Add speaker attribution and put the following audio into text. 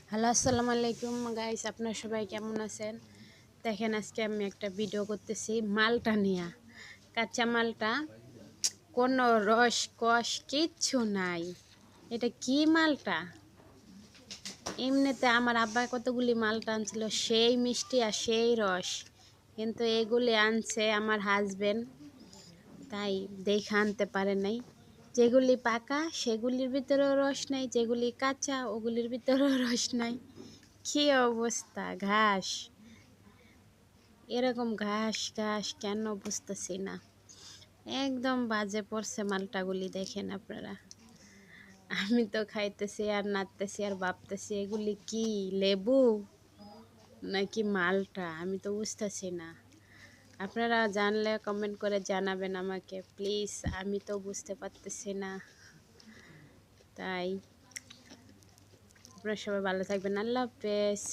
Speaker 1: Hello, আসসালামু আলাইকুম guys. আপনারা সবাই কেমন আছেন? দেখেন, আজকে আমি একটা ভিডিও করতেছি মালটা নিয়ে। কাঁচা মালটা, কোনো রস কষ কিচ্ছু নাই। এটা কি মালটা? এমনিতে আমার আব্বা কতগুলি মালটা আনছিল, সেই মিষ্টি আর সেই রস, কিন্তু এগুলি আনছে আমার হাজবেন্ড, তাই দেখে আনতে পারে নাই। যেগুলি পাকা সেগুলির ভিতরেও রস নাই, যেগুলি কাঁচা ওগুলির ভিতরেও রস নাই। কি অবস্থা! ঘাস, এরকম ঘাস ঘাস কেন বুঝতেছি না। একদম বাজে পড়ছে মালটাগুলি, দেখেন আপনারা। আমি তো খাইতেছি আর নাড়তেছি আর ভাবতেছি এগুলি কি, লেবু নাকি মালটা, আমি তো বুঝতেছি না। আপনারা জানলে কমেন্ট করে জানাবেন আমাকে প্লিজ, আমি তো বুঝতে পারতেছি না। তাই আপনারা সবাই ভালো থাকবেন। আল্লাহ হাফেজ।